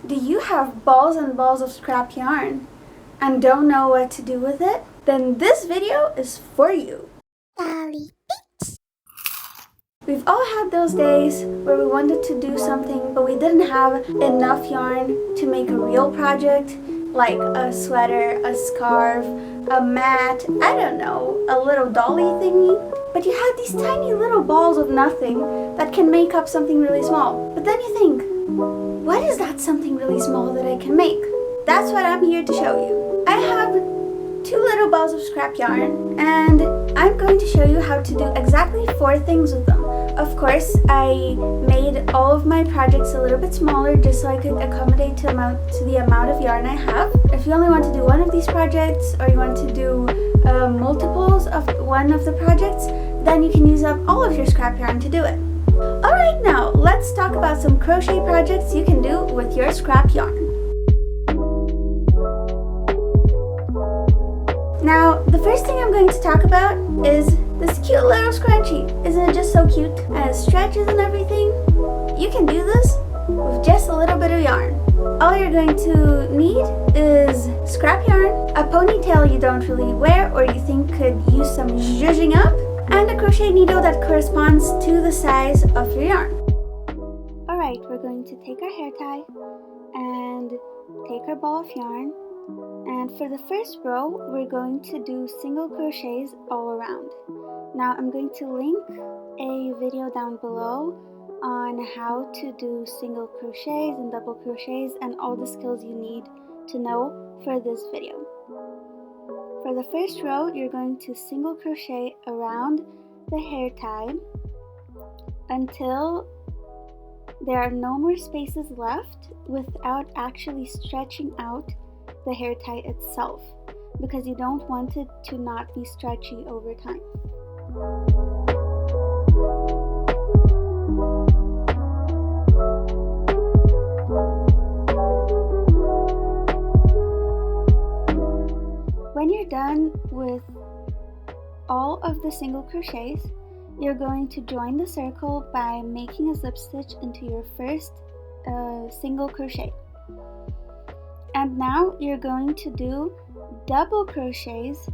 Do you have balls and balls of scrap yarn and don't know what to do with it? Then this video is for you. We've all had those days where we wanted to do something but we didn't have enough yarn to make a real project, like a sweater, a scarf, a mat, I don't know, a little dolly thingy. But you had these tiny little balls of nothing that can make up something really small. But then you think, what is that something really small that I can make? That's what I'm here to show you. I have 2 little balls of scrap yarn and I'm going to show you how to do exactly 4 things with them. Of course, I made all of my projects a little bit smaller just so I could accommodate to the amount of yarn I have. If you only want to do one of these projects or you want to do multiples of one of the projects, then you can use up all of your scrap yarn to do it. Alright, now let's talk about some crochet projects you can do with your scrap yarn. Now, the first thing I'm going to talk about is this cute little scrunchie. Isn't it just so cute? And it stretches and everything. You can do this with just a little bit of yarn. All you're going to need is scrap yarn, a ponytail you don't really wear or you think could use some zhuzhing up, and a crochet needle that corresponds to the size of your yarn. Alright, we're going to take our hair tie and take our ball of yarn, and for the first row we're going to do single crochets all around. Now I'm going to link a video down below on how to do single crochets and double crochets and all the skills you need to know for this video. For the first row, you're going to single crochet around the hair tie until there are no more spaces left without actually stretching out the hair tie itself, because you don't want it to not be stretchy over time. When you're done with all of the single crochets, you're going to join the circle by making a slip stitch into your first single crochet. And now you're going to do double crochets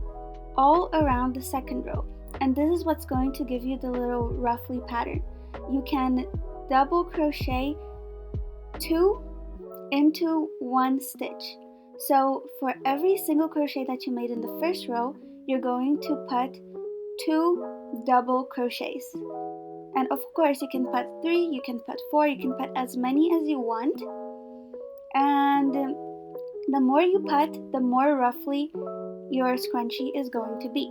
all around the second row. And this is what's going to give you the little ruffly pattern. You can double crochet 2 into 1 stitch. So for every single crochet that you made in the first row, you're going to put 2 double crochets. And of course you can put 3, you can put 4, you can put as many as you want. And the more you put, the more roughly your scrunchie is going to be.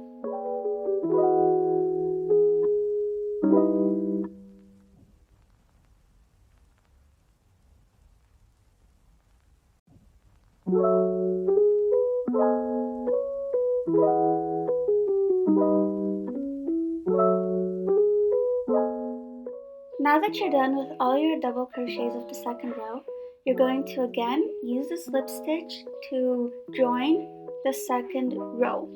Now that you're done with all your double crochets of the second row, you're going to again use the slip stitch to join the second row.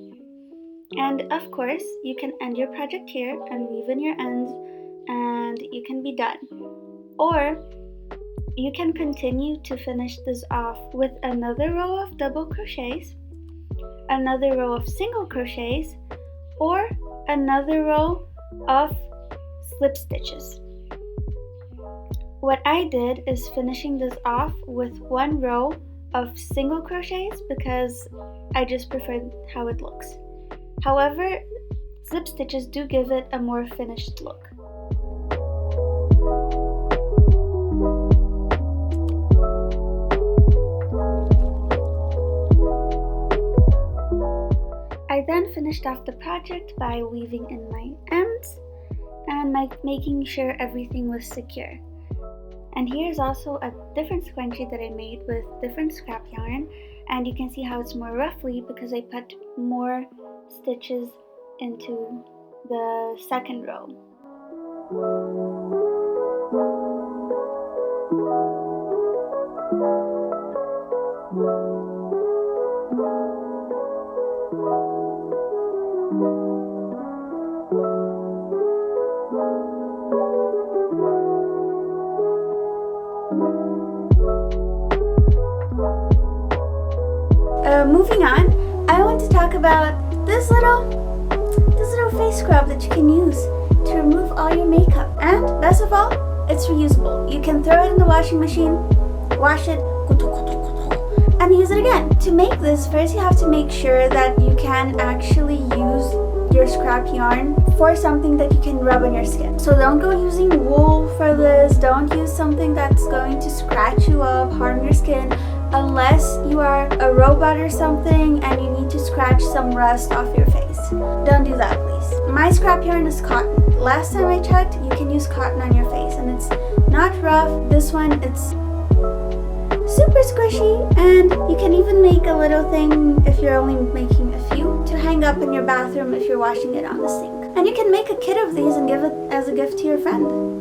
And of course, you can end your project here and weave in your ends and you can be done. Or you can continue to finish this off with another row of double crochets, another row of single crochets, or another row of slip stitches. What I did is finishing this off with 1 row of single crochets because I just preferred how it looks. However, slip stitches do give it a more finished look. I then finished off the project by weaving in my ends and making sure everything was secure. And here's also a different scrunchie that I made with different scrap yarn, and you can see how it's more roughly because I put more stitches into the second row. Moving on, I want to talk about this little face scrub that you can use to remove all your makeup. And best of all, it's reusable. You can throw it in the washing machine, wash it, and use it again. To make this, first you have to make sure that you can actually use your scrap yarn for something that you can rub on your skin. So don't go using wool for this. Don't use something that's going to scratch you up, harm your skin, unless you are a robot or something and you need to scratch some rust off your face. Don't do that, please. My scrap yarn is cotton. Last time I checked, you can use cotton on your face and it's not rough. This one, it's super squishy, and you can even make a little thing if you're only making a few to hang up in your bathroom if you're washing it on the sink. And you can make a kit of these and give it as a gift to your friend.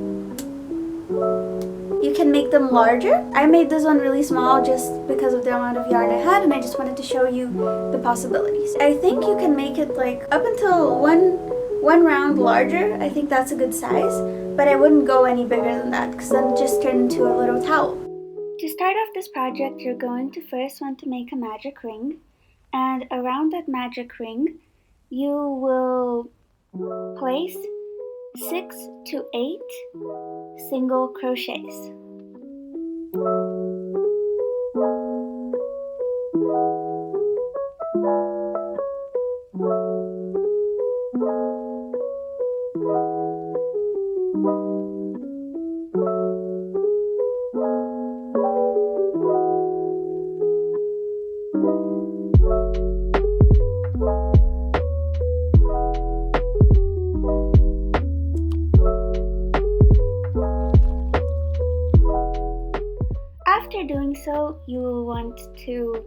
You can make them larger. I made this one really small just because of the amount of yarn I had, and I just wanted to show you the possibilities. I think you can make it like up until one round larger. I think that's a good size, but I wouldn't go any bigger than that because then it just turned into a little towel. To start off this project, you're going to first want to make a magic ring, and around that magic ring you will place 6 to 8 single crochets. After doing so, you will want to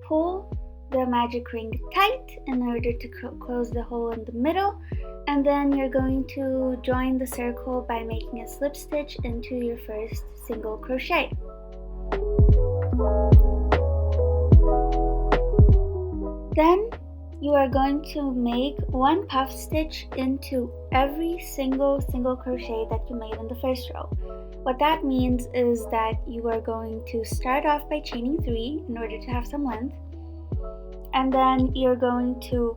pull the magic ring tight in order to close the hole in the middle, and then you're going to join the circle by making a slip stitch into your first single crochet. Then you are going to make one puff stitch into every single crochet that you made in the first row. What that means is that you are going to start off by chaining 3 in order to have some length, and then you're going to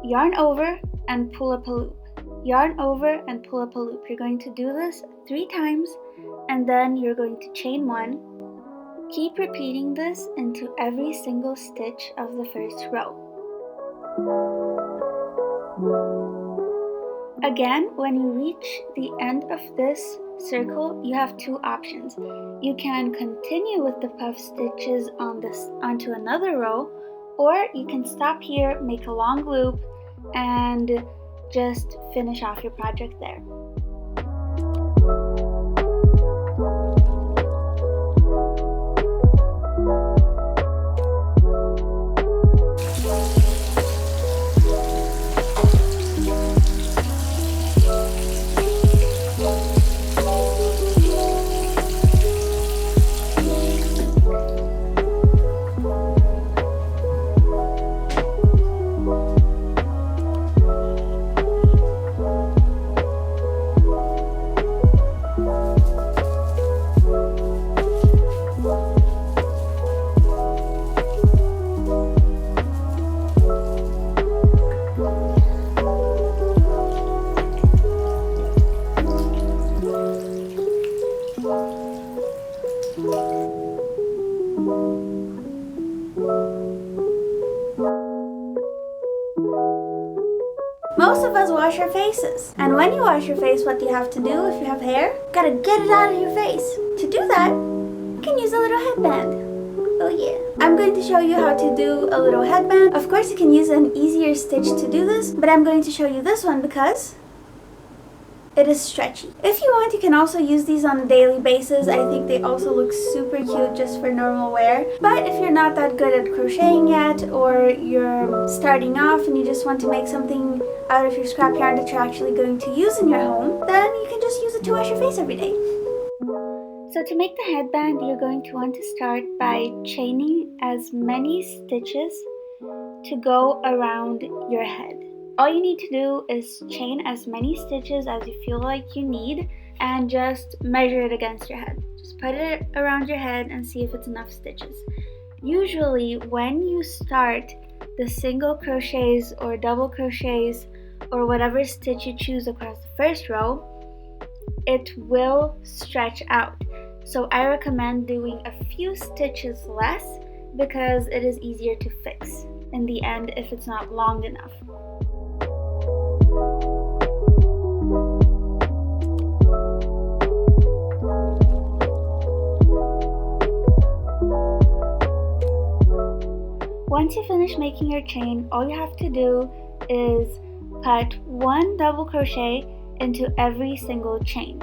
yarn over and pull up a loop, yarn over and pull up a loop. You're going to do this 3 times, and then you're going to chain 1. Keep repeating this into every single stitch of the first row. Again, when you reach the end of this circle, you have 2 options. You can continue with the puff stitches onto another row, or you can stop here, make a long loop, and just finish off your project there. Most of us wash our faces. And when you wash your face, what do you have to do if you have hair? You gotta get it out of your face. To do that, you can use a little headband. Oh yeah. I'm going to show you how to do a little headband. Of course, you can use an easier stitch to do this, but I'm going to show you this one because it is stretchy. If you want, you can also use these on a daily basis. I think they also look super cute just for normal wear. But if you're not that good at crocheting yet, or you're starting off and you just want to make something out of your scrap yarn that you're actually going to use in your home, then you can just use it to wash your face every day. So to make the headband, you're going to want to start by chaining as many stitches to go around your head. All you need to do is chain as many stitches as you feel like you need and just measure it against your head. Just put it around your head and see if it's enough stitches. Usually when you start the single crochets or double crochets or whatever stitch you choose across the first row, it will stretch out. So I recommend doing a few stitches less because it is easier to fix in the end if it's not long enough. Once you finish making your chain, all you have to do is put 1 double crochet into every single chain.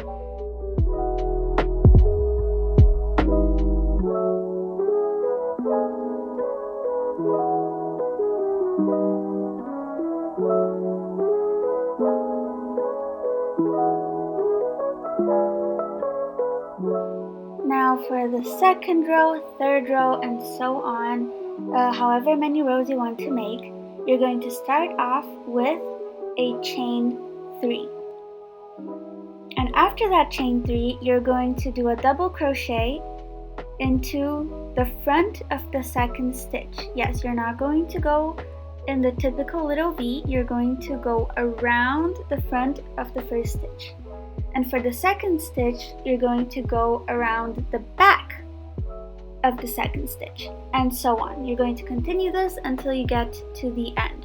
Now for the second row, third row, and so on, however many rows you want to make, you're going to start off with a chain 3. And after that chain 3, you're going to do a double crochet into the front of the second stitch. Yes, you're not going to go in the typical little V, you're going to go around the front of the first stitch. And for the second stitch, you're going to go around the back of the second stitch, and so on. You're going to continue this until you get to the end.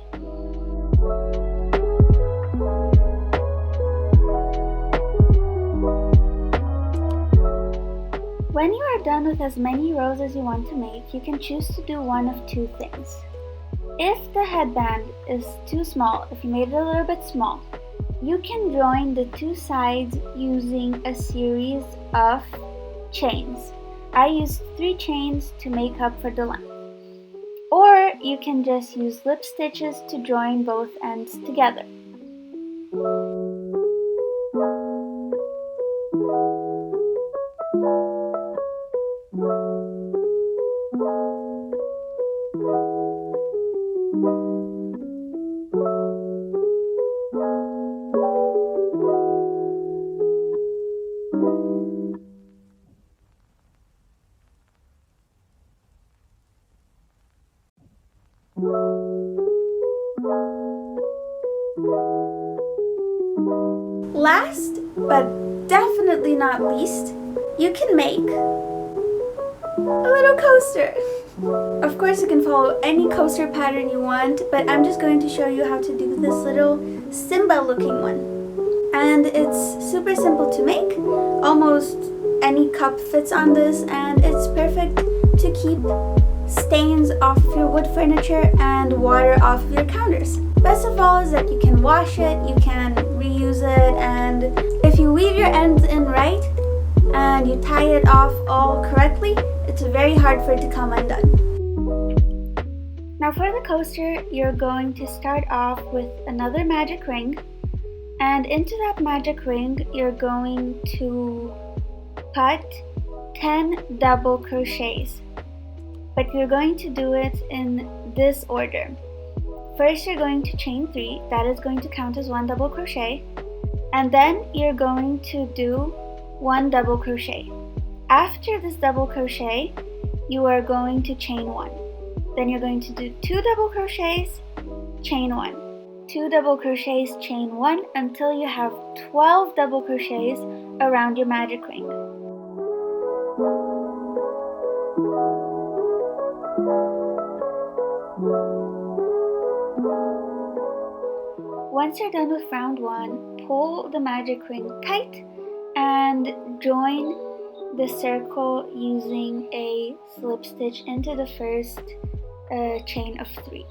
When you are done with as many rows as you want to make, you can choose to do one of two things. If the headband is too small, if you made it a little bit small, you can join the two sides using a series of chains. I used 3 chains to make up for the length. Or you can just use lip stitches to join both ends together. Last, but definitely not least, you can make a little coaster. Of course, you can follow any coaster pattern you want, but I'm just going to show you how to do this little Simba looking one. And it's super simple to make. Almost any cup fits on this, and it's perfect to keep stains off your wood furniture and water off of your counters. Best of all is that you can wash it, you can reuse it, and if you weave your ends in right and you tie it off all correctly, it's very hard for it to come undone. Now for the coaster, you're going to start off with another magic ring, and into that magic ring you're going to put 10 double crochets. But you're going to do it in this order. First, you're going to chain 3, that is going to count as 1 double crochet, and then you're going to do 1 double crochet. After this double crochet, you are going to chain 1. Then you're going to do 2 double crochets, chain 1, 2 double crochets, chain 1, until you have 12 double crochets around your magic ring. Once you're done with round 1, pull the magic ring tight and join the circle using a slip stitch into the first chain of 3.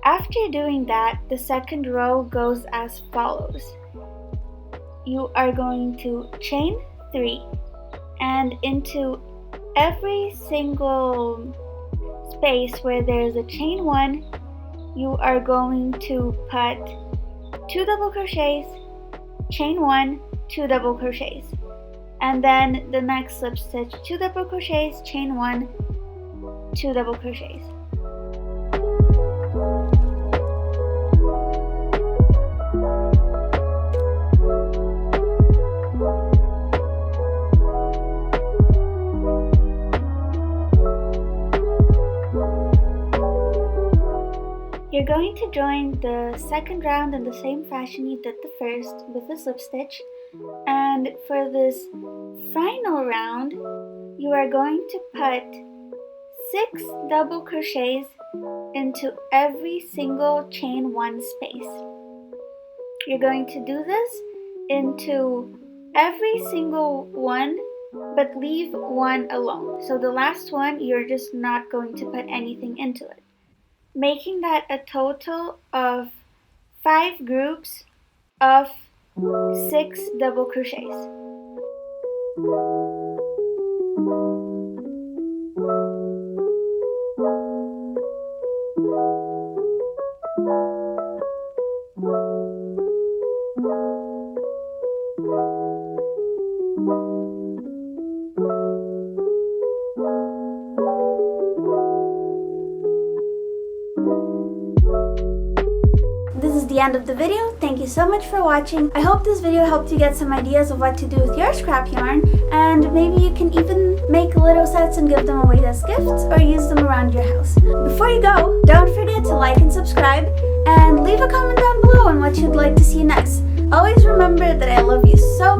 After doing that, the second row goes as follows. You are going to chain 3, and into every single space where there's a chain 1, you are going to put 2 double crochets, chain 1, 2 double crochets, and then the next slip stitch, 2 double crochets, chain 1, 2 double crochets. You're going to join the second round in the same fashion you did the first with a slip stitch, and for this final round you are going to put 6 double crochets into every single chain 1 space. You're going to do this into every single one, but leave one alone. So the last one, you're just not going to put anything into it, making that a total of 5 groups of 6 double crochets. This is the end of the video. Thank you so much for watching. I hope this video helped you get some ideas of what to do with your scrap yarn, and maybe you can even make little sets and give them away as gifts or use them around your house. Before you go, don't forget to like and subscribe and leave a comment down below on what you'd like to see next. Always remember that I love you so